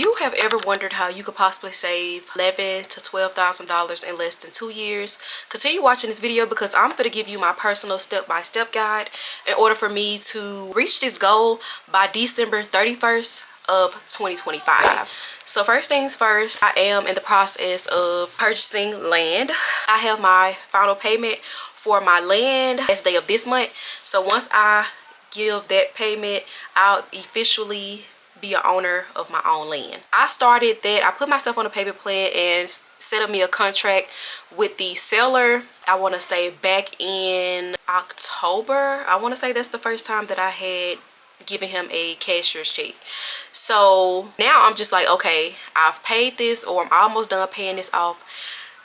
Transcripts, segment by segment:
You have ever wondered how you could possibly save $11,000 to $12,000 in less than 2 years? Continue watching this video because I'm going to give you my personal step-by-step guide in order for me to reach this goal by December 31st of 2025. So first things first, I am in the process of purchasing land. I have my final payment for my land last day of this month. So once I give that payment, I'll officially be an owner of my own land. I started that. I put myself on a payment plan and set up me a contract with the seller. I want to say back in October. I want to say that's the first time that I had given him a cashier's check. So now I'm just like, okay, I've paid this, or I'm almost done paying this off.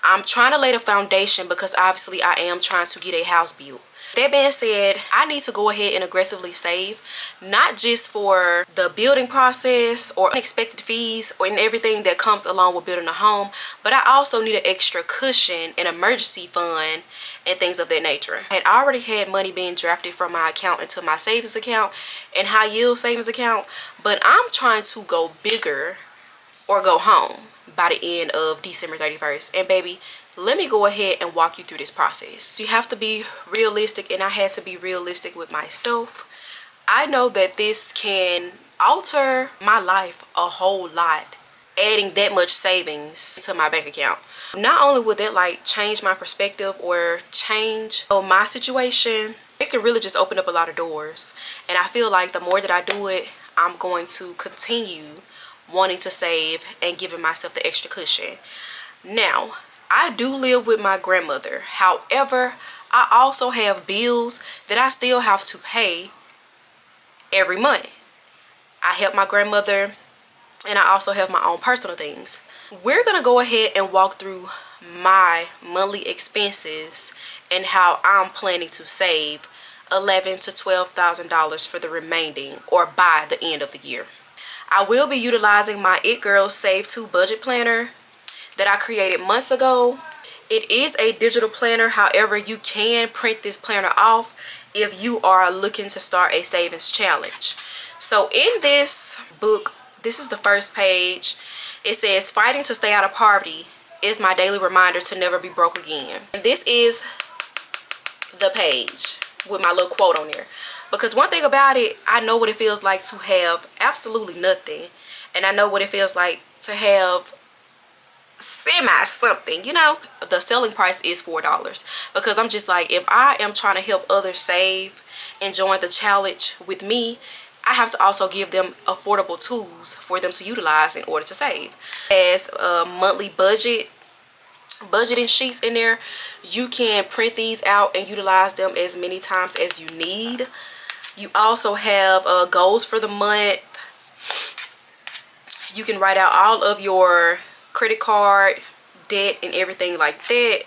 I'm trying to lay the foundation because obviously I am trying to get a house built. That being said, I need to go ahead and aggressively save, not just for the building process or unexpected fees or everything that comes along with building a home, but I also need an extra cushion, an emergency fund, and things of that nature. I had already had money being drafted from my account into my savings account and high yield savings account, but I'm trying to go bigger or go home by the end of December 31st. And baby, let me go ahead and walk you through this process. You have to be realistic, and I had to be realistic with myself. I know that this can alter my life a whole lot, adding that much savings to my bank account. Not only would that like change my perspective or change my situation, it can really just open up a lot of doors. And I feel like the more that I do it, I'm going to continue wanting to save and giving myself the extra cushion. Now, I do live with my grandmother. However, I also have bills that I still have to pay every month. I help my grandmother, and I also have my own personal things. We're going to go ahead and walk through my monthly expenses and how I'm planning to save $11,000 to $12,000 for the remaining, or by the end of the year. I will be utilizing my It Girl Save To budget planner that I created months ago. It is a digital planner. However, you can print this planner off if you are looking to start a savings challenge. So in this book, this is the first page. It says, "Fighting to stay out of poverty is my daily reminder to never be broke again." And this is the page with my little quote on there. Because one thing about it, I know what it feels like to have absolutely nothing. And I know what it feels like to have semi something, you know. The selling price is $4 because I'm just like, if I am trying to help others save and join the challenge with me, I have to also give them affordable tools for them to utilize in order to save. As a monthly budgeting sheets in there, you can print these out and utilize them as many times as you need. You also have goals for the month. You can write out all of your credit card debt and everything like that.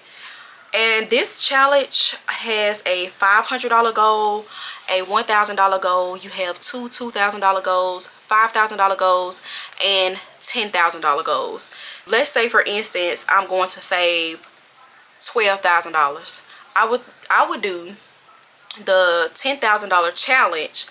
And this challenge has a $500 goal, a $1,000 goal. You have two $2,000 goals, $5,000 goals, and $10,000 goals. Let's say, for instance, I'm going to save $12,000. I would do the $10,000 challenge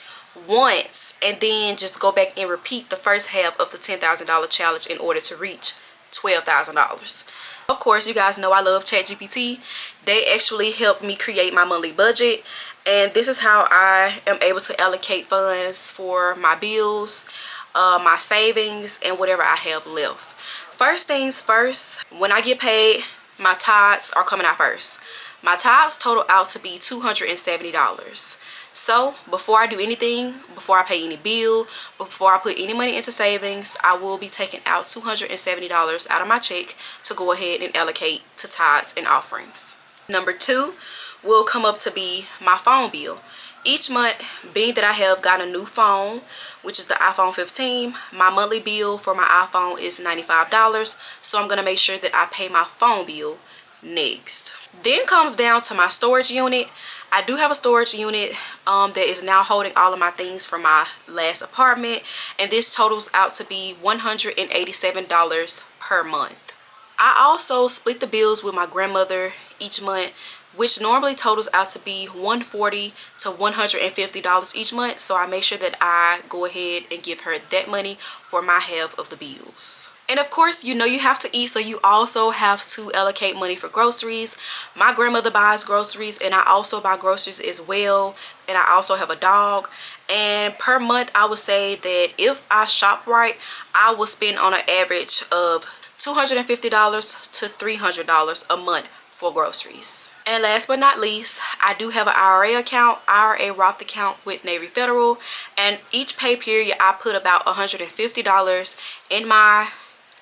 once and then just go back and repeat the first half of the $10,000 challenge in order to reach $12,000. Of course, you guys know I love ChatGPT. They actually helped me create my monthly budget, and this is how I am able to allocate funds for my bills, my savings, and whatever I have left. First things first, when I get paid, my tithes are coming out first. My tithes total out to be $270. So before I do anything, before I pay any bill, before I put any money into savings, I will be taking out $270 out of my check to go ahead and allocate to tithes and offerings. Number 2 will come up to be my phone bill. Each month, being that I have gotten a new phone, which is the iPhone 15, my monthly bill for my iPhone is $95. So I'm going to make sure that I pay my phone bill next. Then comes down to my storage unit. I do have a storage unit that is now holding all of my things from my last apartment, and this totals out to be $187 per month. I also split the bills with my grandmother each month. which normally totals out to be $140 to $150 each month. So I make sure that I go ahead and give her that money for my half of the bills. And of course, you know you have to eat, so you also have to allocate money for groceries. My grandmother buys groceries, and I also buy groceries as well. And I also have a dog. And per month, I would say that if I shop right, I will spend on an average of $250 to $300 a month for groceries. And last but not least, I do have an IRA account, IRA Roth account with Navy Federal. And each pay period, I put about $150 in my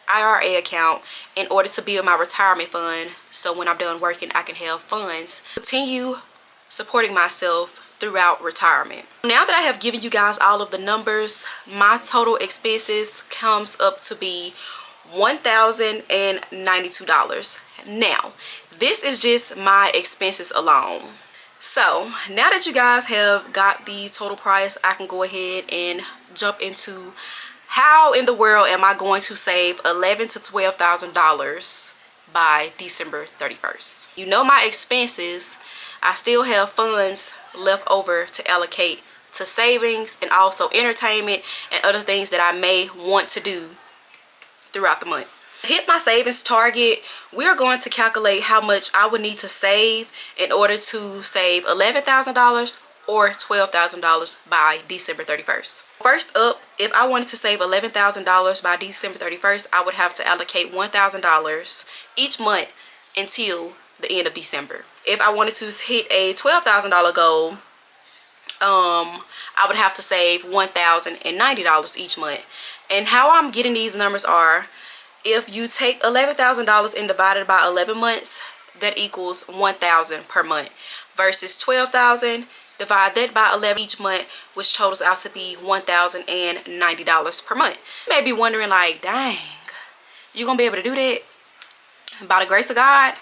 IRA account in order to build my retirement fund, so when I'm done working I can have funds continue supporting myself throughout retirement. Now that I have given you guys all of the numbers, my total expenses comes up to be $1,092. Now this is just my expenses alone. So now that you guys have got the total price, I can go ahead and jump into how in the world am I going to save $11,000 to $12,000 by December 31st? You know my expenses. I still have funds left over to allocate to savings and also entertainment and other things that I may want to do throughout the month. To hit my savings target, we are going to calculate how much I would need to save in order to save $11,000 or $12,000 by December 31st. First up, if I wanted to save $11,000 by December 31st, I would have to allocate $1,000 each month until the end of December. If I wanted to hit a $12,000 goal, I would have to save $1,090 each month. And how I'm getting these numbers are, if you take $11,000 and divide it by 11 months, that equals $1,000 per month, versus $12,000, divide that by 11 each month, which totals out to be $1,090 per month. You may be wondering, like, dang, you gonna be able to do that? By the grace of God,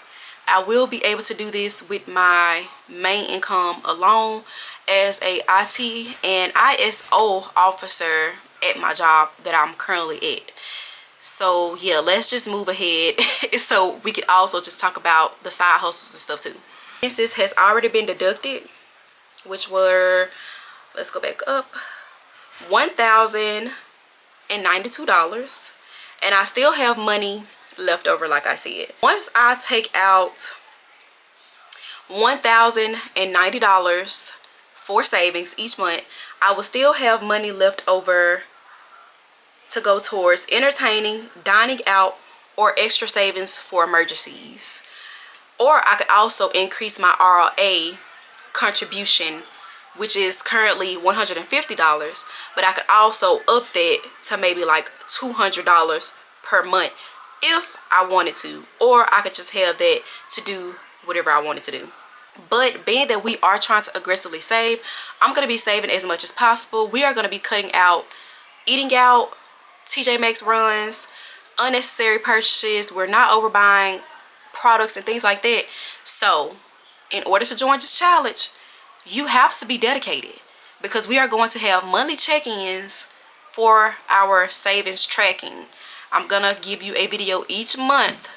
I will be able to do this with my main income alone as a IT and ISO officer at my job that I'm currently at. So yeah, let's just move ahead so we could also just talk about the side hustles and stuff too. Expenses has already been deducted, which were, let's go back up, $1,092, and I still have money left over, like I said. Once I take out $1,090 for savings each month, I will still have money left over to go towards entertaining, dining out, or extra savings for emergencies. Or I could also increase my RLA contribution, which is currently $150, but I could also up that to maybe like $200 per month if I wanted to, or I could just have that to do whatever I wanted to do. But being that we are trying to aggressively save, I'm going to be saving as much as possible. We are going to be cutting out eating out, TJ Maxx runs, unnecessary purchases. We're not overbuying products and things like that. So in order to join this challenge, you have to be dedicated, because we are going to have monthly check-ins for our savings tracking. I'm gonna give you a video each month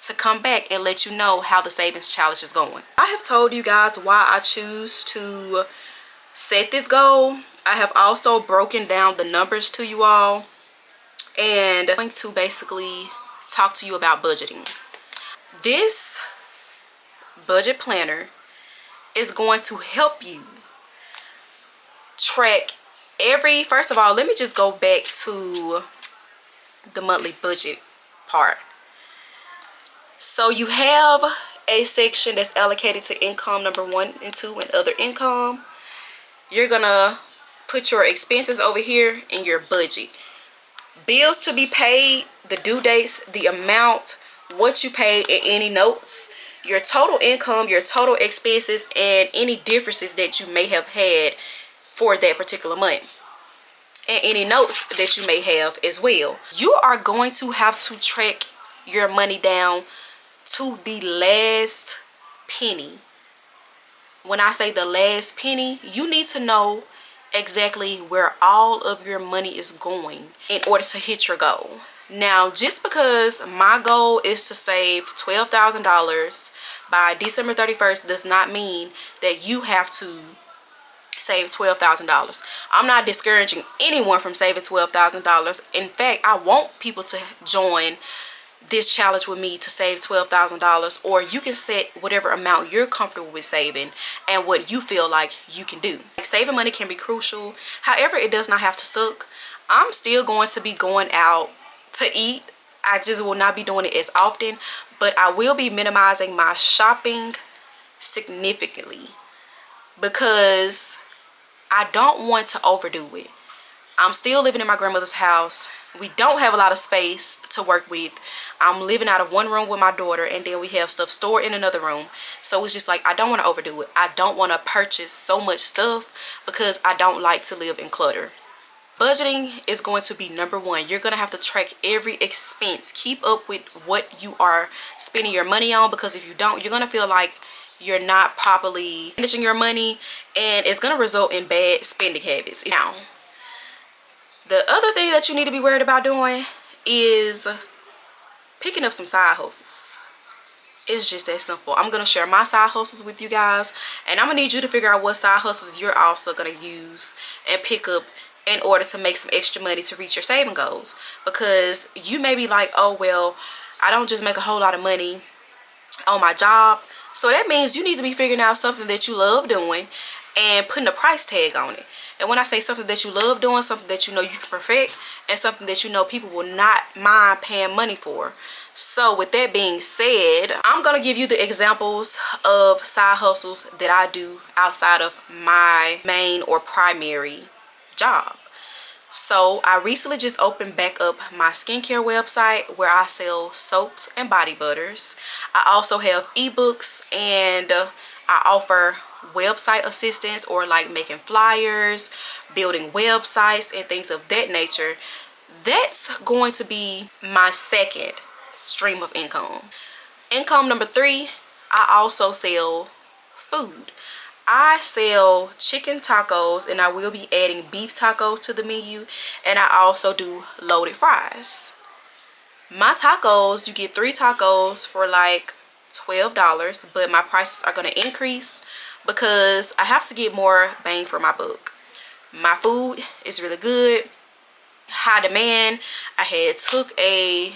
to come back and let you know how the savings challenge is going. I have told you guys why I choose to set this goal. I have also broken down the numbers to you all, and I'm going to basically talk to you about budgeting. This budget planner is going to help you track first of all, let me just go back to the monthly budget part. So you have a section that's allocated to income number 1 and 2 and other income. You're gonna put your expenses over here in your budget. Bills to be paid, the due dates, the amount, what you paid, and any notes, your total income, your total expenses, and any differences that you may have had for that particular month, and any notes that you may have as well. You are going to have to track your money down to the last penny. When I say the last penny, you need to know exactly where all of your money is going in order to hit your goal. Now, just because my goal is to save $12,000 by December 31st does not mean that you have to save $12,000. I'm not discouraging anyone from saving $12,000. In fact, I want people to join this challenge with me to save $12,000, or you can set whatever amount you're comfortable with saving and what you feel like you can do. Like, saving money can be crucial. However, it does not have to suck. I'm still going to be going out to eat. I just will not be doing it as often, but I will be minimizing my shopping significantly because I don't want to overdo it. I'm still living in my grandmother's house. We don't have a lot of space to work with. I'm living out of one room with my daughter, and then we have stuff stored in another room. So it's just like, I don't want to overdo it. I don't want to purchase so much stuff because I don't like to live in clutter. Budgeting is going to be number one. You're going to have to track every expense. Keep up with what you are spending your money on, because if you don't, you're going to feel like you're not properly managing your money, and it's going to result in bad spending habits. Now, the other thing that you need to be worried about doing is picking up some side hustles. It's just that simple. I'm going to share my side hustles with you guys, and I'm going to need you to figure out what side hustles you're also going to use and pick up in order to make some extra money to reach your saving goals. Because you may be like, oh, well, I don't just make a whole lot of money on my job. So that means you need to be figuring out something that you love doing and putting a price tag on it. And when I say something that you love doing, something that you know you can perfect, and something that you know people will not mind paying money for. So with that being said, I'm going to give you the examples of side hustles that I do outside of my main or primary job. So I recently just opened back up my skincare website where I sell soaps and body butters. I also have ebooks, and I offer website assistance, or like making flyers, building websites, and things of that nature. That's going to be my second stream of income. Income number 3, I also sell food. I sell chicken tacos, and I will be adding beef tacos to the menu, and I also do loaded fries. My tacos, you get 3 tacos for like $12, but my prices are going to increase because I have to get more bang for my buck. My food is really good, high demand. I had took a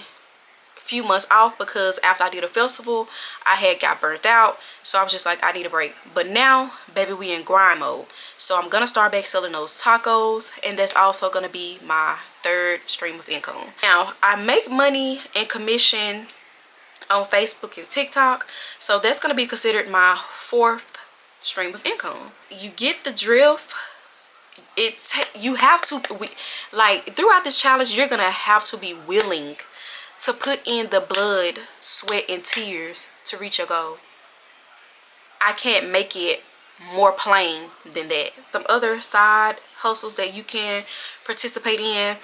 few months off because after I did a festival, I had got burnt out, so I was just like, I need a break. But now, baby, we in grind mode, so I'm gonna start back selling those tacos, and that's also gonna be my 3rd stream of income. Now, I make money in commission on Facebook and TikTok, so that's gonna be considered my 4th stream of income. You get the drift. You have to, like, throughout this challenge, you're gonna have to be willing to put in the blood, sweat, and tears to reach your goal. I can't make it more plain than that. Some other side hustles that you can participate in.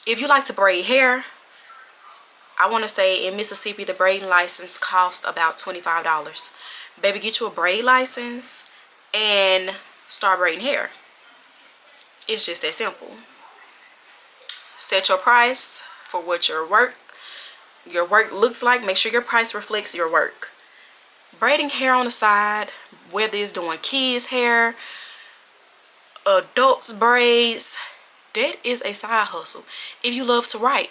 If you like to braid hair, I want to say in Mississippi, the braiding license costs about $25. Baby, get you a braid license and start braiding hair. It's just that simple. Set your price for what your work looks like. Make sure your price reflects your work. Braiding hair on the side, whether it's doing kids hair, adults braids, that is a side hustle. If you love to write,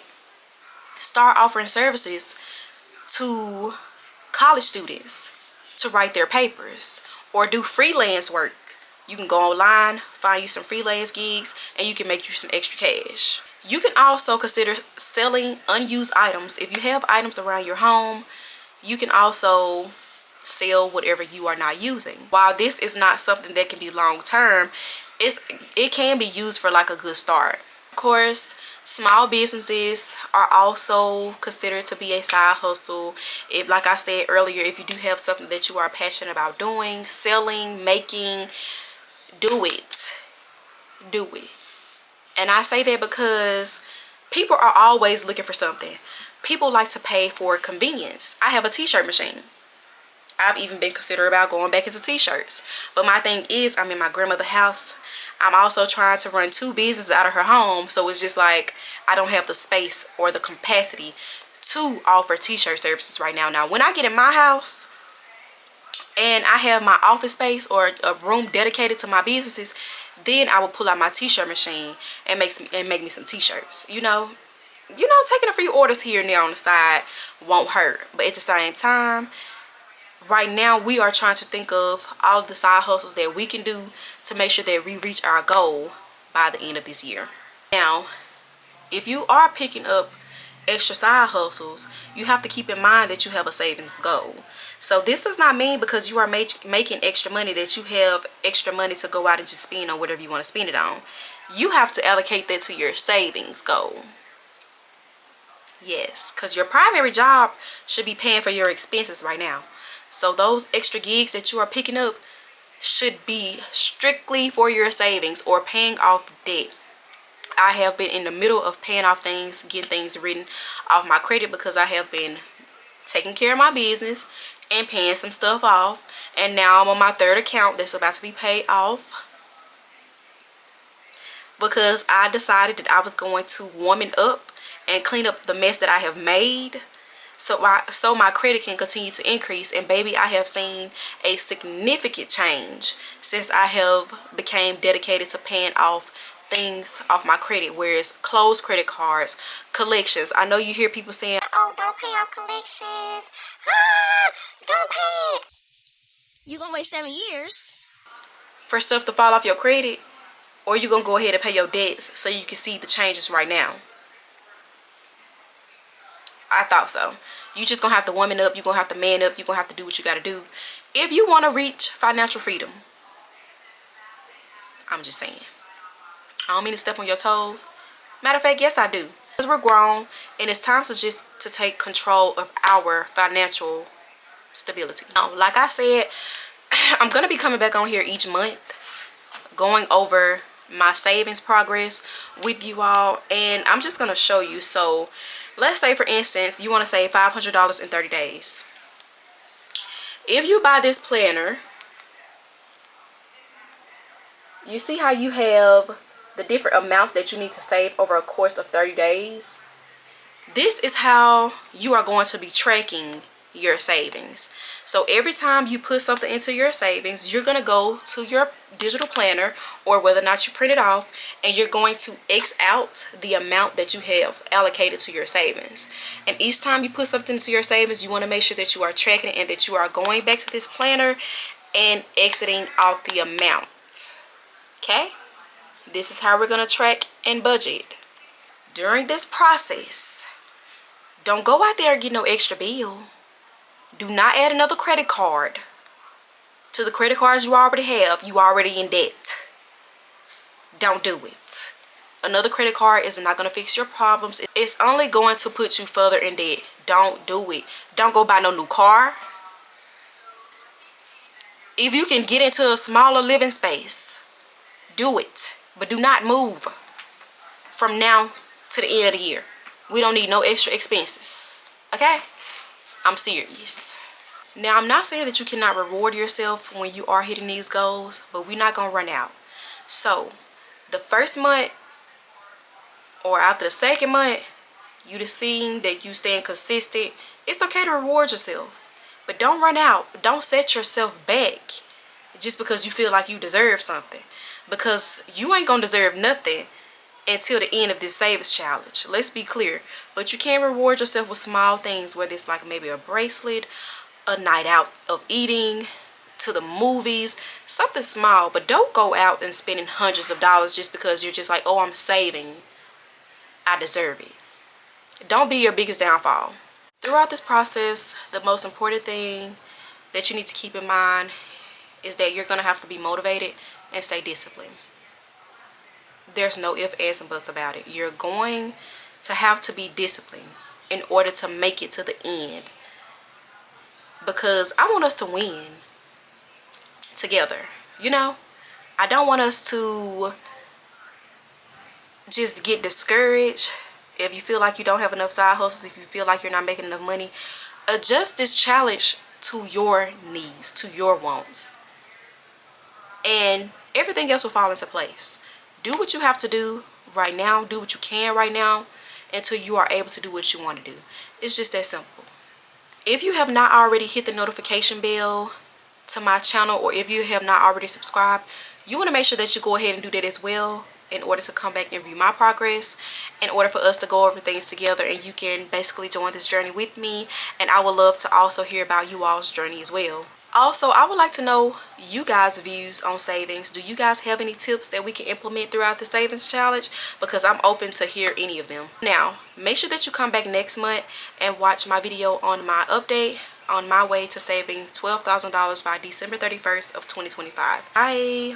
start offering services to college students to write their papers, or do freelance work. You can go online, find you some freelance gigs, and you can make you some extra cash. You can also consider selling unused items. If you have items around your home, you can also sell whatever you are not using. While this is not something that can be long term, it can be used for like a good start. Of course, small businesses are also considered to be a side hustle. If, like I said earlier, if you do have something that you are passionate about doing, selling, making, do it. Do it. And I say that because people are always looking for something. People like to pay for convenience. I have a t-shirt machine. I've even been considering about going back into t-shirts. But my thing is, I'm in my grandmother's house. I'm also trying to run 2 businesses out of her home, so it's just like I don't have the space or the capacity to offer t-shirt services right now. Now when I get in my house and I have my office space or a room dedicated to my businesses, then I will pull out my t-shirt machine and make me some t-shirts. You know, taking a few orders here and there on the side won't hurt. But at the same time, right now we are trying to think of all of the side hustles that we can do to make sure that we reach our goal by the end of this year. Now, if you are picking up extra side hustles, you have to keep in mind that you have a savings goal. So this does not mean because you are making extra money that you have extra money to go out and just spend on whatever you want to spend it on. You have to allocate that to your savings goal. Yes, because your primary job should be paying for your expenses right now. So those extra gigs that you are picking up should be strictly for your savings or paying off debt. I have been in the middle of paying off things, getting things written off my credit because I have been taking care of my business and paying some stuff off. And now I'm on my 3rd account that's about to be paid off because I decided that I was going to warm it up and clean up the mess that I have made so my credit can continue to increase. And baby, I have seen a significant change since I have became dedicated to paying off things off my credit, whereas closed credit cards, collections. I know you hear people saying, oh, don't pay off collections, don't pay it. You gonna wait 7 years for stuff to fall off your credit, or you gonna go ahead and pay your debts so you can see the changes right now? I thought so. You just gonna have to woman up, you're gonna have to man up, you're gonna have to do what you gotta do if you want to reach financial freedom. I'm just saying. I don't mean to step on your toes. Matter of fact, yes I do. Because we're grown and it's time to take control of our financial stability. Now, like I said, I'm gonna be coming back on here each month going over my savings progress with you all, and I'm just gonna show you. So let's say for instance you want to save $500 in 30 days. If you buy this planner, you see how you have the different amounts that you need to save over a course of 30 days. This is how you are going to be tracking your savings. So every time you put something into your savings, you're going to go to your digital planner or whether or not you print it off, and you're going to X out the amount that you have allocated to your savings. And each time you put something into your savings, you want to make sure that you are tracking it and that you are going back to this planner and exiting off the amount. Okay? This is how we're going to track and budget. During this process, don't go out there and get no extra bill. Do not add another credit card to the credit cards you already have. You already in debt. Don't do it. Another credit card is not going to fix your problems. It's only going to put you further in debt. Don't do it. Don't go buy no new car. If you can get into a smaller living space, do it. But do not move from now to the end of the year. We don't need no extra expenses. Okay? I'm serious. Now, I'm not saying that you cannot reward yourself when you are hitting these goals, but we're not going to run out. So, the first month or after the second month, you just seeing that you staying consistent, it's okay to reward yourself. But don't run out. Don't set yourself back just because you feel like you deserve something. Because you ain't gonna deserve nothing until the end of this savings challenge. Let's be clear. But you can reward yourself with small things, whether it's like maybe a bracelet, a night out of eating, to the movies, something small. But don't go out and spending hundreds of dollars just because you're just like, oh, I'm saving, I deserve it. Don't be your biggest downfall. Throughout this process, the most important thing that you need to keep in mind is that you're gonna have to be motivated and stay disciplined. There's no ifs, ands, and buts about it. You're going to have to be disciplined in order to make it to the end. Because I want us to win together. You know? I don't want us to just get discouraged. If you feel like you don't have enough side hustles, if you feel like you're not making enough money, adjust this challenge to your needs, to your wants. And everything else will fall into place. Do what you have to do right now. Do what you can right now until you are able to do what you want to do. It's just that simple. If you have not already hit the notification bell to my channel, or if you have not already subscribed, you want to make sure that you go ahead and do that as well, in order to come back and view my progress, in order for us to go over things together, and you can basically join this journey with me. And I would love to also hear about you all's journey as well. Also, I would like to know you guys' views on savings. Do you guys have any tips that we can implement throughout the savings challenge? Because I'm open to hear any of them. Now, make sure that you come back next month and watch my video on my update on my way to saving $12,000 by December 31st of 2025. Bye.